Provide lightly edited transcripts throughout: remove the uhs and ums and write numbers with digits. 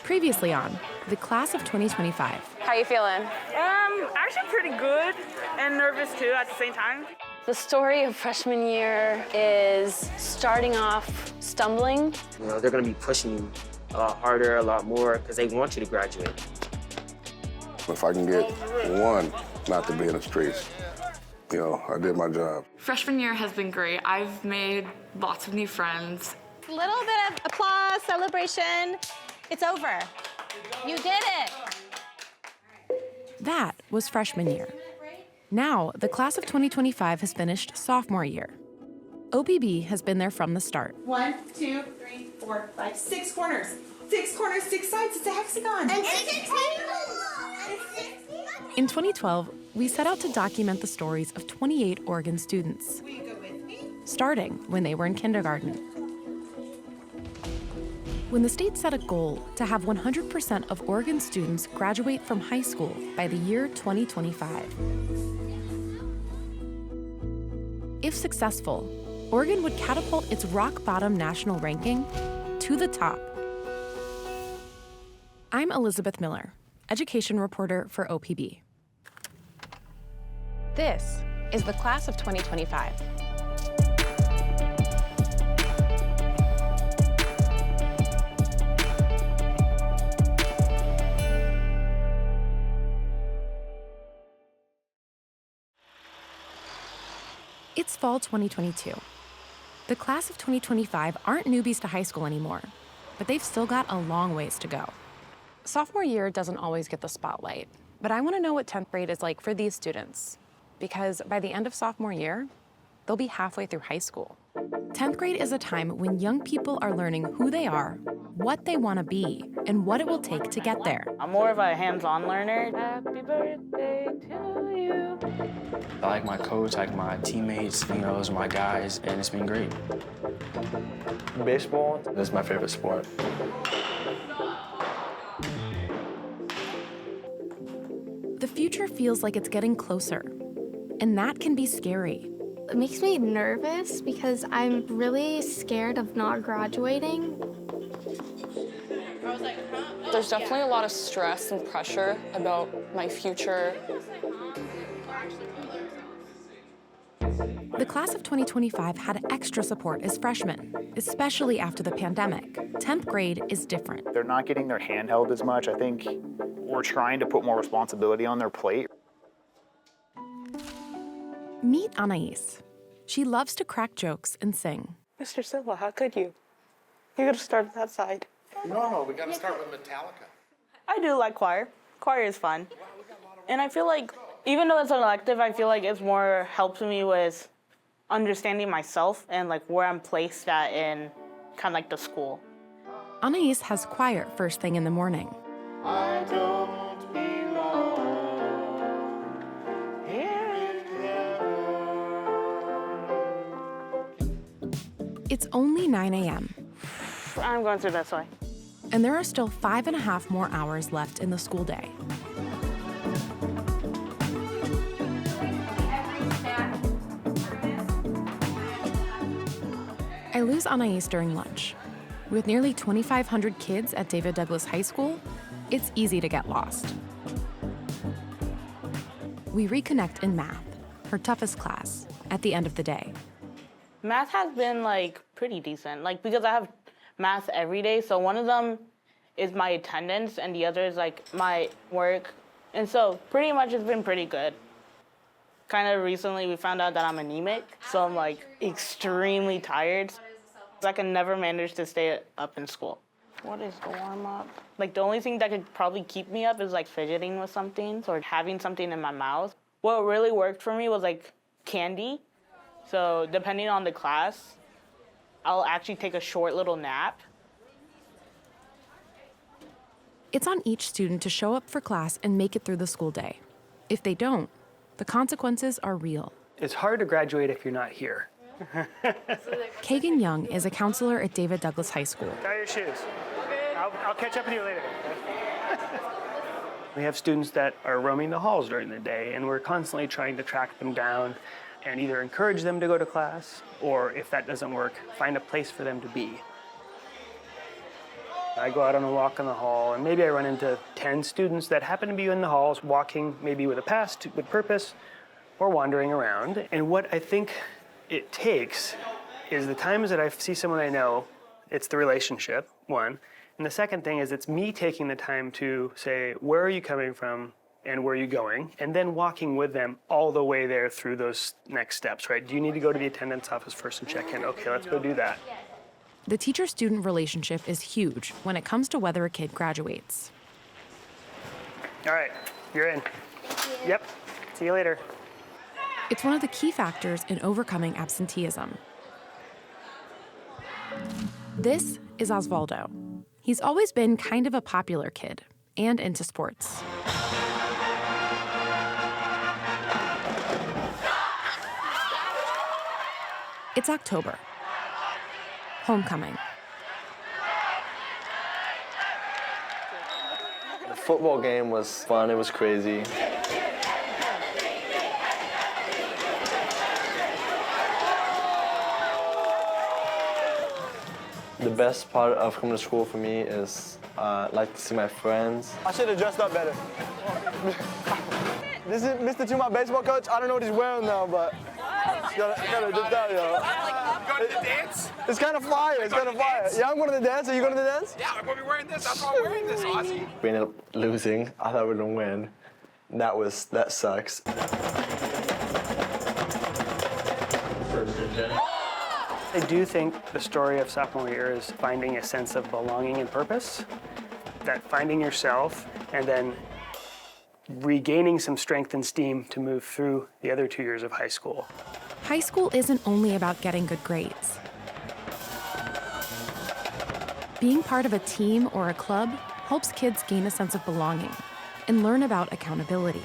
Previously on the class of 2025. How you feeling? Actually pretty good and nervous too at the same time. The story of freshman year is starting off stumbling. You know, they're going to be pushing you a lot harder, a lot more, because they want you to graduate. If I can get one not to be in the streets, you know, I did my job. Freshman year has been great. I've made lots of new friends. A little bit of applause, celebration. It's over. You did it. That was freshman year. Now, the class of 2025 has finished sophomore year. OPB has been there from the start. 1, 2, 3, 4, 5, 6 corners. 6 corners, 6 sides. It's a hexagon. And 6 In 2012, we set out to document the stories of 28 Oregon students, starting when they were in kindergarten. When the state set a goal to have 100% of Oregon students graduate from high school by the year 2025. If successful, Oregon would catapult its rock-bottom national ranking to the top. I'm Elizabeth Miller, education reporter for OPB. This is the class of 2025. It's fall 2022. The class of 2025 aren't newbies to high school anymore, but they've still got a long ways to go. Sophomore year doesn't always get the spotlight, but I want to know what 10th grade is like for these students, because by the end of sophomore year, they'll be halfway through high school. 10th grade is a time when young people are learning who they are, what they want to be, and what it will take to get there. I'm more of a hands-on learner. Happy birthday to you. I like my coach, I like my teammates, you know, those are my guys, and it's been great. Baseball is my favorite sport. The future feels like it's getting closer, and that can be scary. It makes me nervous because I'm really scared of not graduating. There's definitely a lot of stress and pressure about my future. The class of 2025 had extra support as freshmen, especially after the pandemic. 10th grade is different. They're not getting their hand held as much. I think we're trying to put more responsibility on their plate. Meet Anais. She loves to crack jokes and sing. Mr. Silva, how could you? You gotta start with that side. No, we gotta start with Metallica. I do like choir. Choir is fun. And I feel like, even though it's an elective, I feel like it's more helps me with understanding myself and like where I'm placed at in kind of like the school. Anais has choir first thing in the morning. I don't belong here. It's only 9 a.m. I'm going through this way. And there are still 5.5 more hours left in the school day. I lose Anais during lunch. With nearly 2,500 kids at David Douglas High School, it's easy to get lost. We reconnect in math, her toughest class, at the end of the day. Math has been like pretty decent, like because I have math every day. So one of them is my attendance and the other is like my work. And so pretty much it's been pretty good. Kind of recently we found out that I'm anemic, so I'm like extremely tired. I can never manage to stay up in school. What is the warm up? Like the only thing that could probably keep me up is like fidgeting with something or having something in my mouth. What really worked for me was like candy. So depending on the class, I'll actually take a short little nap. It's on each student to show up for class and make it through the school day. If they don't, the consequences are real. It's hard to graduate if you're not here. Kagan Young is a counselor at David Douglas High School. Tie your shoes. I'll catch up with you later. We have students that are roaming the halls during the day, and we're constantly trying to track them down and either encourage them to go to class, or if that doesn't work, find a place for them to be. I go out on a walk in the hall, and maybe I run into 10 students that happen to be in the halls walking, maybe with a past, with purpose, or wandering around. And what I think it takes is the times that I see someone I know, it's the relationship, one. And the second thing is it's me taking the time to say, where are you coming from and where are you going? And then walking with them all the way there through those next steps, right? Do you need to go to the attendance office first and check in? Okay, let's go do that. The teacher-student relationship is huge when it comes to whether a kid graduates. All right, you're in. Yep, see you later. It's one of the key factors in overcoming absenteeism. This is Osvaldo. He's always been kind of a popular kid and into sports. It's October. Homecoming. The football game was fun, it was crazy. The best part of coming to school for me is I like to see my friends. I should have dressed up better. This is Mr. To my baseball coach. I don't know what he's wearing now, but gotta dipped out, yo. Going to the dance? It's kind of fire. It's kind of fire. Yeah, I'm going to the dance. Are you going to the dance? Yeah, I'm going to be wearing this. That's why I'm wearing this, Ozzy. We ended up losing. I thought we were gonna win. That sucks. I do think the story of sophomore year is finding a sense of belonging and purpose, that finding yourself and then regaining some strength and steam to move through the other 2 years of high school. High school isn't only about getting good grades. Being part of a team or a club helps kids gain a sense of belonging and learn about accountability.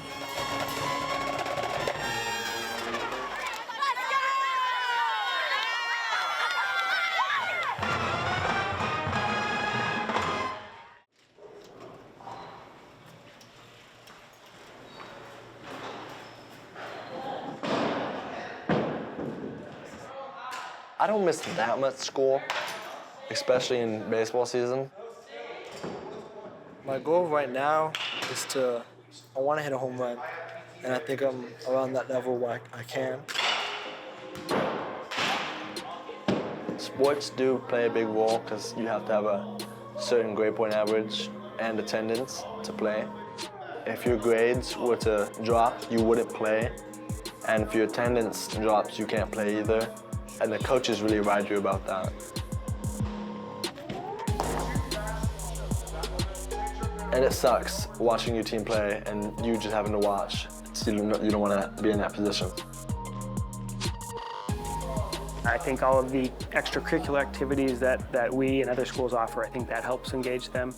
I don't miss that much school, especially in baseball season. My goal right now is I want to hit a home run, and I think I'm around that level where I can. Sports do play a big role because you have to have a certain grade point average and attendance to play. If your grades were to drop, you wouldn't play. And if your attendance drops, you can't play either. And the coaches really ride you about that. And it sucks watching your team play and you just having to watch. So you don't want to be in that position. I think all of the extracurricular activities that we and other schools offer, I think that helps engage them.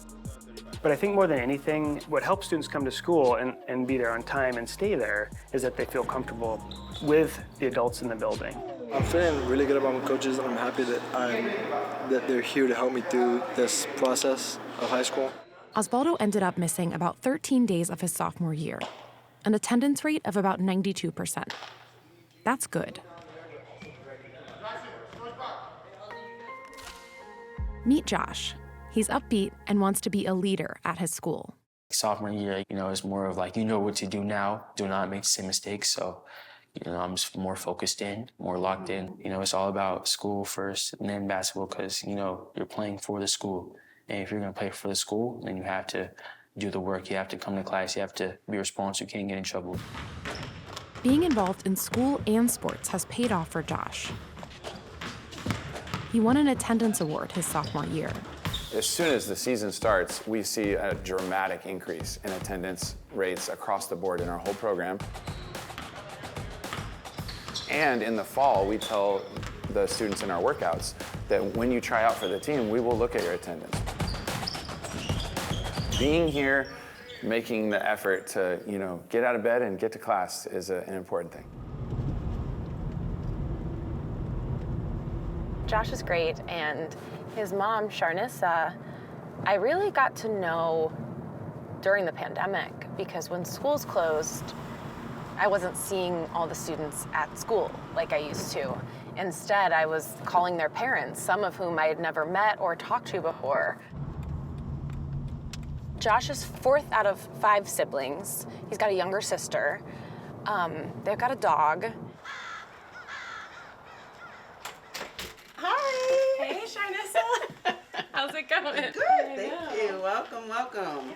But I think more than anything, what helps students come to school and be there on time and stay there is that they feel comfortable with the adults in the building. I'm feeling really good about my coaches, and I'm happy that they're here to help me through this process of high school. Osvaldo ended up missing about 13 days of his sophomore year, an attendance rate of about 92%. That's good. Meet Josh. He's upbeat and wants to be a leader at his school. Sophomore year, is more of like, you know what to do now. Do not make the same mistakes. So, I'm just more focused in, more locked in. It's all about school first and then basketball because, you're playing for the school. And if you're going to play for the school, then you have to do the work. You have to come to class. You have to be responsible. You can't get in trouble. Being involved in school and sports has paid off for Josh. He won an attendance award his sophomore year. As soon as the season starts, we see a dramatic increase in attendance rates across the board in our whole program. And in the fall, we tell the students in our workouts that when you try out for the team, we will look at your attendance. Being here, making the effort to, get out of bed and get to class is an important thing. Josh is great, and his mom, Sharnis, I really got to know during the pandemic because when schools closed, I wasn't seeing all the students at school like I used to. Instead, I was calling their parents, some of whom I had never met or talked to before. Josh is 4th out of 5 siblings. He's got a younger sister. They've got a dog. Hi. Hey, Sharnessa. How's it going? Good, thank you. Welcome, welcome.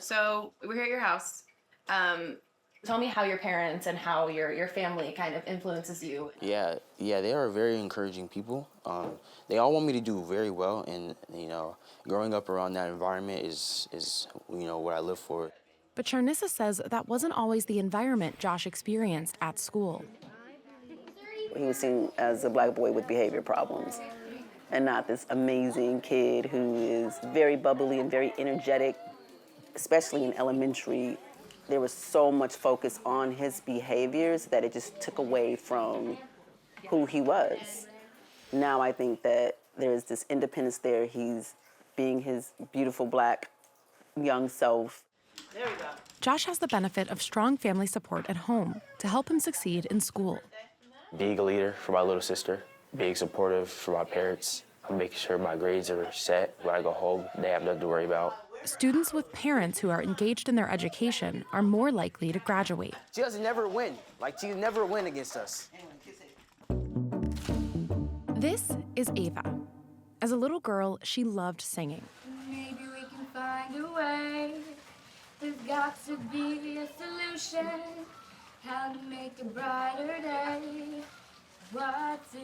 So we're here at your house. Tell me how your parents and how your family kind of influences you. Yeah, they are very encouraging people. They all want me to do very well, and growing up around that environment is what I live for. But Sharnessa says that wasn't always the environment Josh experienced at school. He was seen as a black boy with behavior problems, and not this amazing kid who is very bubbly and very energetic, especially in elementary. There was so much focus on his behaviors that it just took away from who he was. Now I think that there's this independence there. He's being his beautiful black young self. There we go. Josh has the benefit of strong family support at home to help him succeed in school. Being a leader for my little sister, being supportive for my parents, making sure my grades are set. When I go home, they have nothing to worry about. Students with parents who are engaged in their education are more likely to graduate. She doesn't never win. She never win against us. This is Ava. As a little girl, she loved singing. Maybe we can find a way. There's got to be a solution. How to make a brighter day. What do?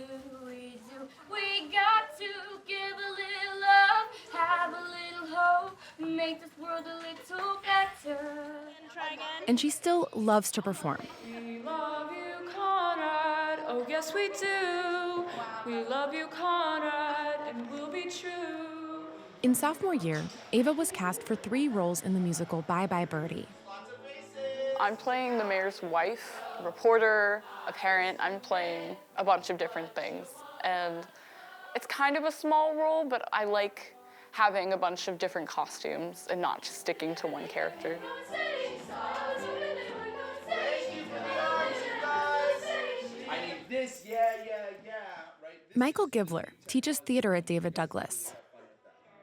We got to give a little love, have a little hope, make this world a little better. Try again. And she still loves to perform. We love you, Conrad. Oh, yes, we do. We love you, Conrad, and we'll be true. In sophomore year, Ava was cast for 3 roles in the musical Bye Bye Birdie. I'm playing the mayor's wife, a reporter, a parent. I'm playing a bunch of different things. And it's kind of a small role, but I like having a bunch of different costumes and not just sticking to one character. I need this, yeah. Right? Michael Givler teaches theater at David Douglas.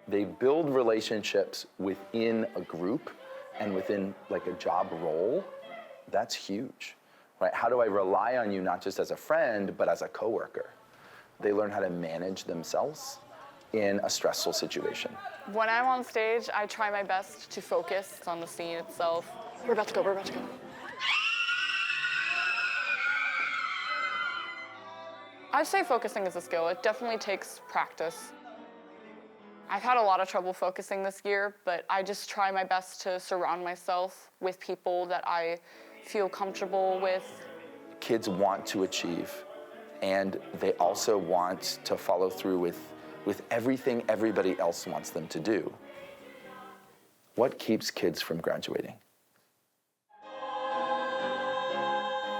They build relationships within a group and within a job role. That's huge, right? How do I rely on you not just as a friend, but as a coworker? They learn how to manage themselves in a stressful situation. When I'm on stage, I try my best to focus on the scene itself. We're about to go. I'd say focusing is a skill. It definitely takes practice. I've had a lot of trouble focusing this year, but I just try my best to surround myself with people that I feel comfortable with. Kids want to achieve, and they also want to follow through with everything everybody else wants them to do. What keeps kids from graduating?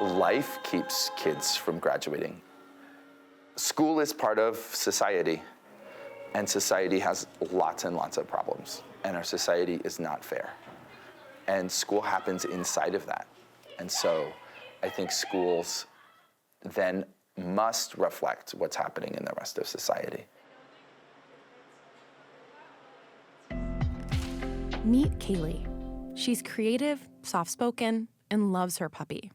Life keeps kids from graduating. School is part of society. And society has lots and lots of problems, and our society is not fair. And school happens inside of that. And so I think schools then must reflect what's happening in the rest of society. Meet Kaylie. She's creative, soft-spoken, and loves her puppy.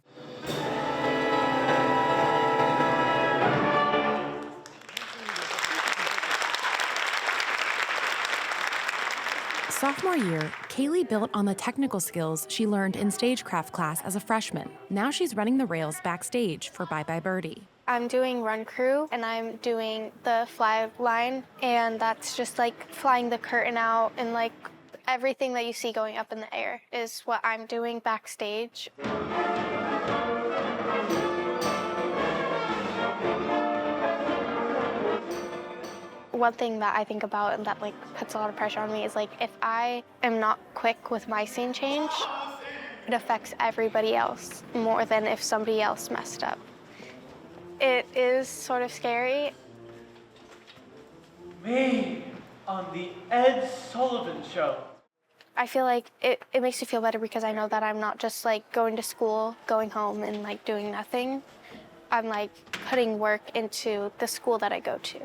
Sophomore year, Kaylie built on the technical skills she learned in stagecraft class as a freshman. Now she's running the rails backstage for Bye Bye Birdie. I'm doing run crew, and I'm doing the fly line, and that's just flying the curtain out, and everything that you see going up in the air is what I'm doing backstage. One thing that I think about and that puts a lot of pressure on me is if I am not quick with my scene change, it affects everybody else more than if somebody else messed up. It is sort of scary. Me on the Ed Sullivan Show. I feel like it makes me feel better because I know that I'm not just going to school, going home and doing nothing. I'm putting work into the school that I go to.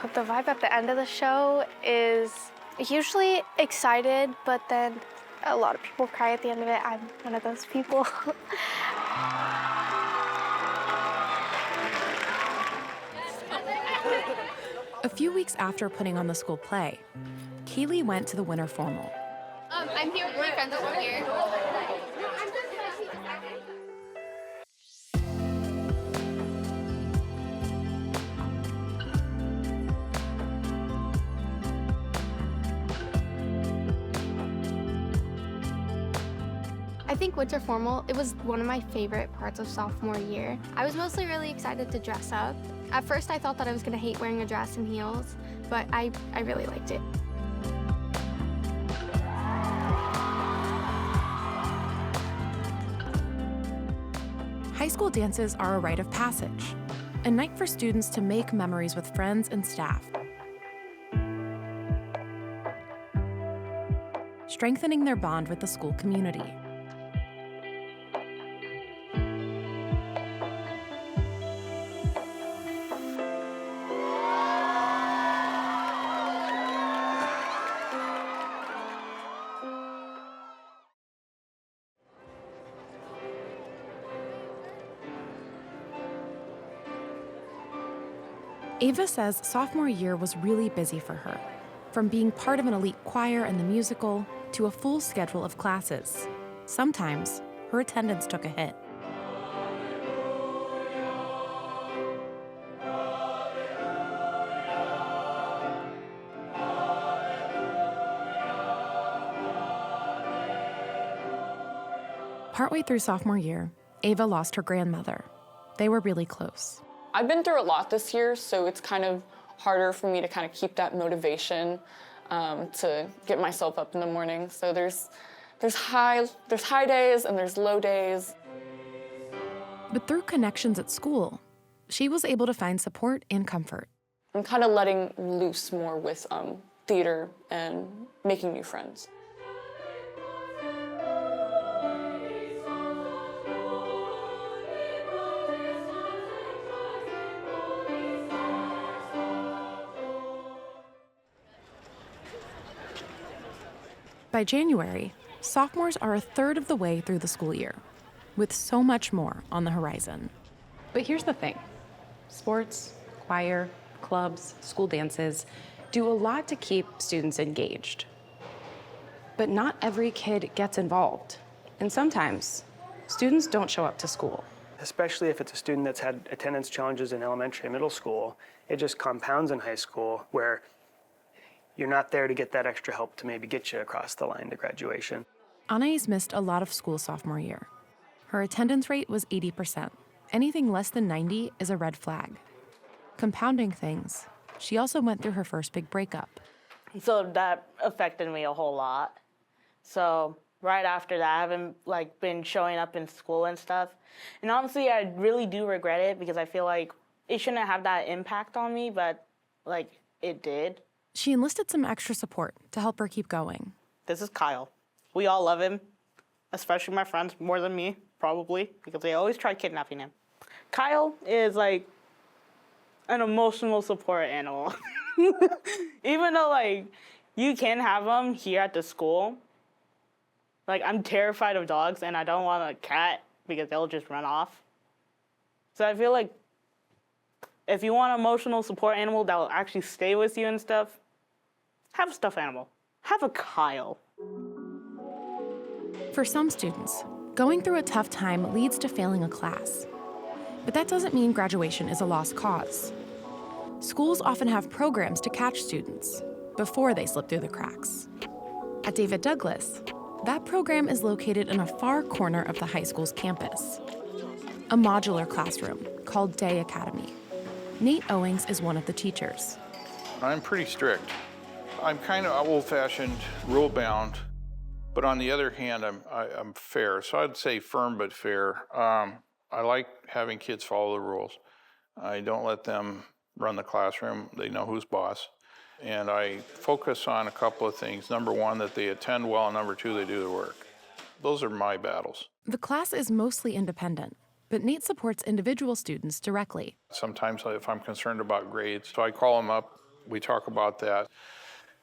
The vibe at the end of the show is usually excited, but then a lot of people cry at the end of it. I'm one of those people. A few weeks after putting on the school play, Kaylie went to the winter formal. I'm here with my friends over here. I think winter formal, it was one of my favorite parts of sophomore year. I was mostly really excited to dress up. At first I thought that I was gonna hate wearing a dress and heels, but I really liked it. High school dances are a rite of passage, a night for students to make memories with friends and staff, strengthening their bond with the school community. Ava says sophomore year was really busy for her, from being part of an elite choir and the musical to a full schedule of classes. Sometimes her attendance took a hit. Partway through sophomore year, Ava lost her grandmother. They were really close. I've been through a lot this year, so it's kind of harder for me to kind of keep that motivation to get myself up in the morning. So there's high days and there's low days. But through connections at school, she was able to find support and comfort. I'm kind of letting loose more with theater and making new friends. By January, sophomores are a third of the way through the school year, with so much more on the horizon. But here's the thing. Sports, choir, clubs, school dances do a lot to keep students engaged. But not every kid gets involved. And sometimes, students don't show up to school. Especially if it's a student that's had attendance challenges in elementary and middle school, it just compounds in high school where you're not there to get that extra help to maybe get you across the line to graduation. Anais missed a lot of school sophomore year. Her attendance rate was 80%. Anything less than 90 is a red flag. Compounding things, she also went through her first big breakup. So that affected me a whole lot. So right after that, I haven't been showing up in school and stuff. And honestly, I really do regret it because I feel like it shouldn't have that impact on me, but it did. She enlisted some extra support to help her keep going. This is Kyle. We all love him, especially my friends, more than me, probably, because they always try kidnapping him. Kyle is an emotional support animal. Even though you can have them here at the school, I'm terrified of dogs and I don't want a cat because they'll just run off. So I feel like if you want an emotional support animal that will actually stay with you and stuff, have a stuffed animal. Have a Kyle. For some students, going through a tough time leads to failing a class. But that doesn't mean graduation is a lost cause. Schools often have programs to catch students before they slip through the cracks. At David Douglas, that program is located in a far corner of the high school's campus, a modular classroom called Day Academy. Nate Owings is one of the teachers. I'm pretty strict. I'm kind of old-fashioned, rule-bound, but on the other hand, I'm fair. So I'd say firm but fair. I like having kids follow the rules. I don't let them run the classroom. They know who's boss. And I focus on a couple of things. Number one, that they attend well, and number two, they do their work. Those are my battles. The class is mostly independent, but Nate supports individual students directly. Sometimes if I'm concerned about grades, so I call them up We talk about that.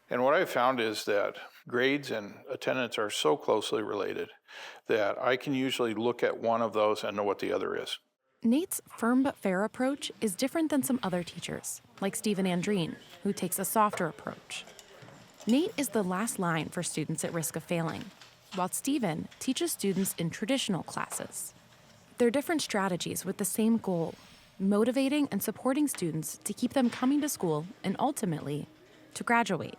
And what I found is that grades and attendance are so closely related that I can usually look at one of those and know what the other is. Nate's firm but fair approach is different than some other teachers, like Stephen Andreen, who takes a softer approach. Nate is the last line for students at risk of failing, while Stephen teaches students in traditional classes. They're different strategies with the same goal, motivating and supporting students to keep them coming to school and ultimately to graduate.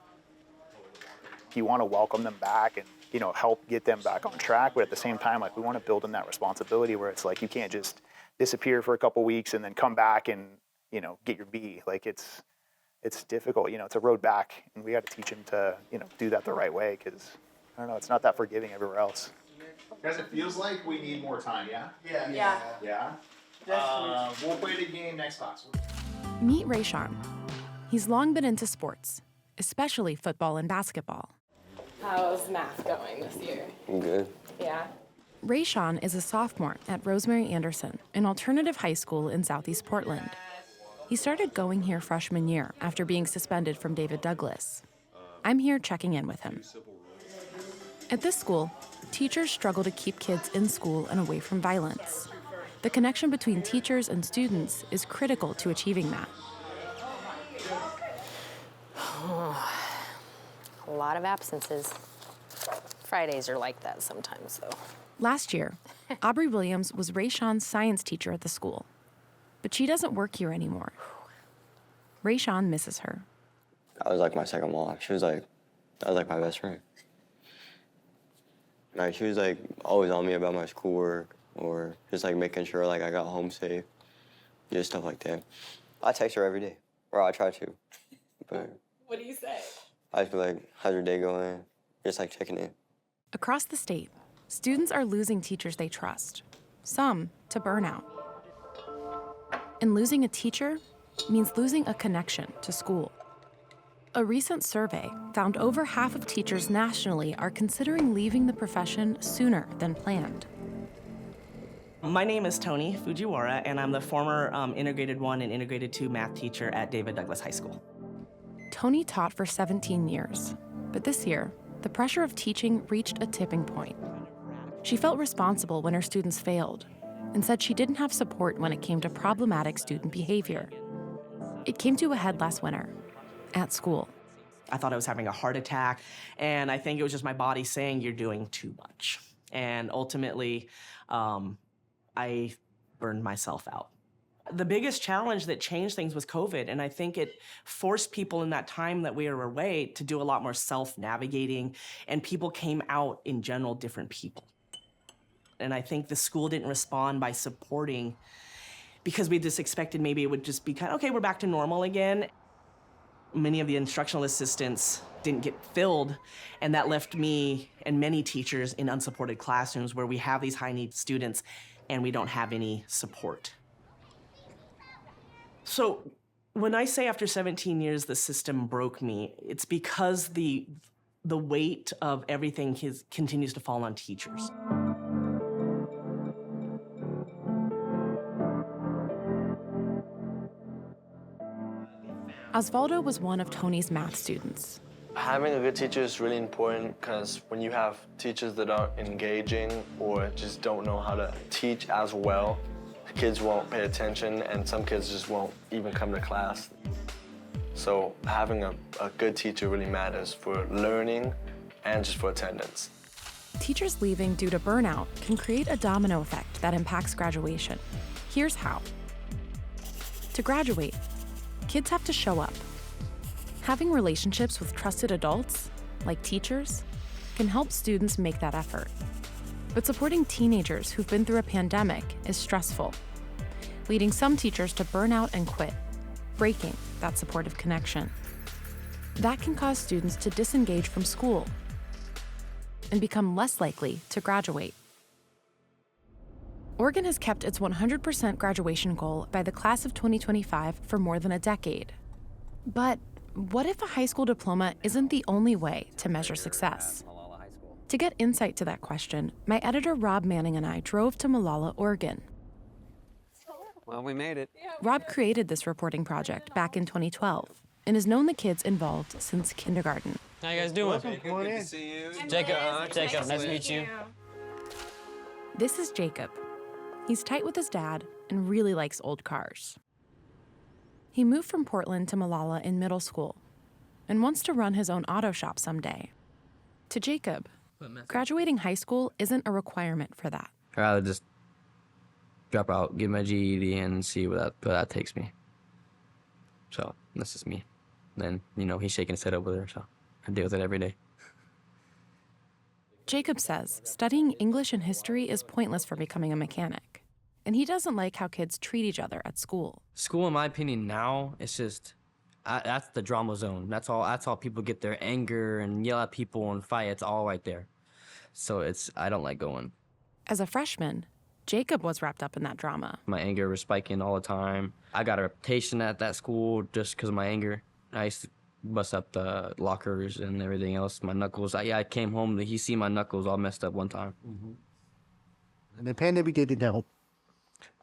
You want to welcome them back and, help get them back on track, but at the same time, we want to build in that responsibility where it's like you can't just disappear for a couple weeks and then come back and, get your B. It's difficult, it's a road back, and we got to teach them to, do that the right way, because, I don't know, it's not that forgiving everywhere else. Guys, it feels like we need more time, yeah? Yeah? We'll play the game next class. Meet Rayshawn. He's long been into sports, especially football and basketball. How's math going this year? Good. Yeah? Rayshawn is a sophomore at Rosemary Anderson, an alternative high school in Southeast Portland. He started going here freshman year after being suspended from David Douglas. I'm here checking in with him. At this school, teachers struggle to keep kids in school and away from violence. The connection between teachers and students is critical to achieving that. A lot of absences. Fridays are like that sometimes, though. Last year, Aubrey Williams was Rayshawn's science teacher at the school, but she doesn't work here anymore. Rayshawn misses her. I was like my second mom. I was like my best friend. She was always on me about my schoolwork or just making sure I got home safe, just stuff like that. I text her every day, or I try to, but. What do you say? I just be like, how's your day going? Just checking in. Across the state, students are losing teachers they trust, some to burnout. And losing a teacher means losing a connection to school. A recent survey found over half of teachers nationally are considering leaving the profession sooner than planned. My name is Tony Fujiwara, and I'm the former Integrated 1 and Integrated 2 math teacher at David Douglas High School. Tony taught for 17 years, but this year, the pressure of teaching reached a tipping point. She felt responsible when her students failed and said she didn't have support when it came to problematic student behavior. It came to a head last winter at school. I thought I was having a heart attack, and I think it was just my body saying, you're doing too much. And ultimately, I burned myself out. The biggest challenge that changed things was COVID, and I think it forced people in that time that we were away to do a lot more self-navigating, and people came out in general different people. And I think the school didn't respond by supporting, because we just expected maybe it would just be okay, we're back to normal again. Many of the instructional assistants didn't get filled, and that left me and many teachers in unsupported classrooms where we have these high-need students and we don't have any support. So when I say after 17 years the system broke me, it's because the weight of everything continues to fall on teachers. Osvaldo was one of Tony's math students. Having a good teacher is really important because when you have teachers that aren't engaging or just don't know how to teach as well, kids won't pay attention and some kids just won't even come to class. So having a good teacher really matters for learning and just for attendance. Teachers leaving due to burnout can create a domino effect that impacts graduation. Here's how. To graduate, kids have to show up. Having relationships with trusted adults, like teachers, can help students make that effort. But supporting teenagers who've been through a pandemic is stressful, leading some teachers to burn out and quit, breaking that supportive connection. That can cause students to disengage from school and become less likely to graduate. Oregon has kept its 100% graduation goal by the class of 2025 for more than a decade. But what if a high school diploma isn't the only way to measure success? To get insight to that question, my editor Rob Manning and I drove to Molalla, Oregon. Well, we made it. Rob created this reporting project back in 2012 and has known the kids involved since kindergarten. How you guys doing? Come on in. Good to see you. Jacob, Jacob, nice to meet you. This is Jacob. He's tight with his dad and really likes old cars. He moved from Portland to Molalla in middle school and wants to run his own auto shop someday. To Jacob, graduating high school isn't a requirement for that. I'd rather just drop out, get my GED, and see where that takes me. So this is me. Then, he's shaking his head over there, so I deal with it every day. Jacob says studying English and history is pointless for becoming a mechanic, and he doesn't like how kids treat each other at school. School, in my opinion, now, it's just, that's the drama zone. That's all people get their anger and yell at people and fight. It's all right there. So I don't like going. As a freshman, Jacob was wrapped up in that drama. My anger was spiking all the time. I got a reputation at that school just because of my anger. I used to bust up the lockers and everything else, my knuckles. I came home, he see my knuckles all messed up one time. Mm-hmm. And the pandemic didn't help,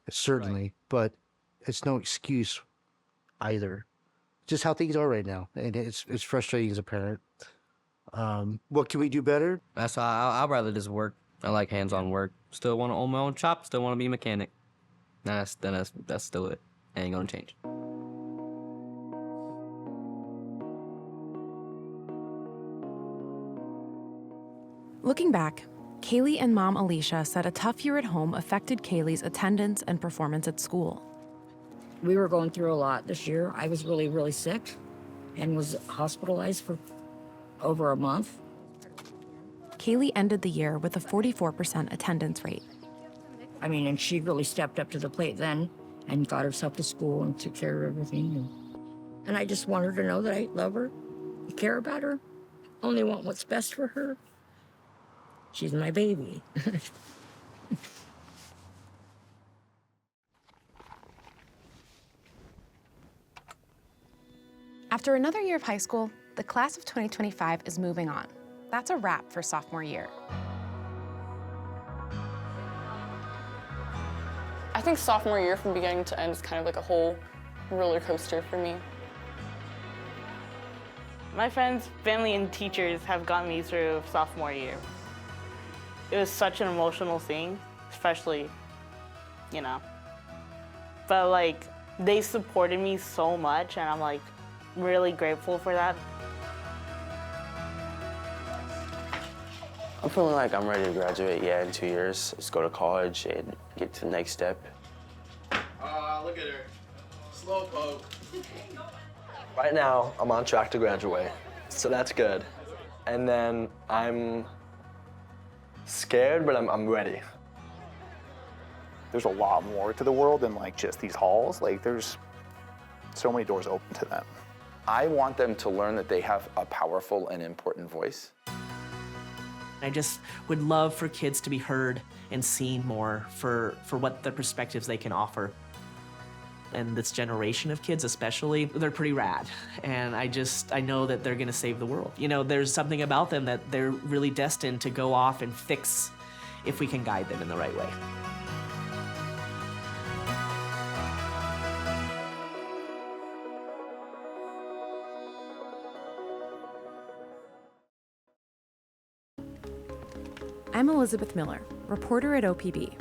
certainly, right. But it's no excuse either. Just how things are right now, and it's frustrating as a parent. What can we do better? That's why I'd rather just work. I like hands-on work. Still want to own my own shop. Still want to be a mechanic. That's still it. Ain't gonna change. Looking back, Kaylie and mom Alicia said a tough year at home affected Kaylie's attendance and performance at school. We were going through a lot this year. I was really, really sick and was hospitalized for over a month. Kaylie ended the year with a 44% attendance rate. And she really stepped up to the plate then and got herself to school and took care of everything. And I just want her to know that I love her, care about her, only want what's best for her. She's my baby. After another year of high school, the class of 2025 is moving on. That's a wrap for sophomore year. I think sophomore year from beginning to end is kind of like a whole roller coaster for me. My friends, family, and teachers have gotten me through sophomore year. It was such an emotional thing, especially, But they supported me so much, and I'm really grateful for that. I'm feeling like I'm ready to graduate, in 2 years. Just go to college and get to the next step. Look at her. Slow poke. Right now, I'm on track to graduate, so that's good. And then I'm scared, but I'm ready. There's a lot more to the world than just these halls. There's so many doors open to them. I want them to learn that they have a powerful and important voice. I just would love for kids to be heard and seen more for what the perspectives they can offer. And this generation of kids especially, they're pretty rad. And I know that they're gonna save the world. There's something about them that they're really destined to go off and fix if we can guide them in the right way. I'm Elizabeth Miller, reporter at OPB.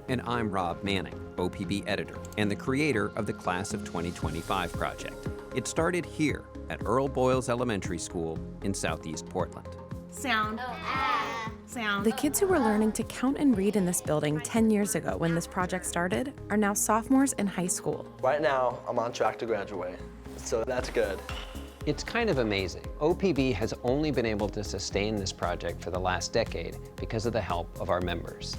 And I'm Rob Manning, OPB editor and the creator of the Class of 2025 project. It started here at Earl Boyles Elementary School in Southeast Portland. Sound. Sound. The kids who were learning to count and read in this building 10 years ago when this project started are now sophomores in high school. Right now, I'm on track to graduate, so that's good. It's kind of amazing. OPB has only been able to sustain this project for the last decade because of the help of our members.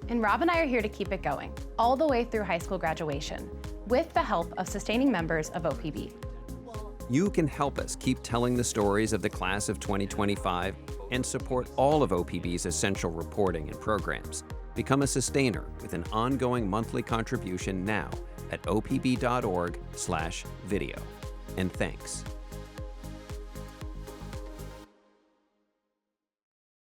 And Rob and I are here to keep it going, all the way through high school graduation, with the help of sustaining members of OPB. You can help us keep telling the stories of the Class of 2025 and support all of OPB's essential reporting and programs. Become a sustainer with an ongoing monthly contribution now at opb.org/video. And thanks.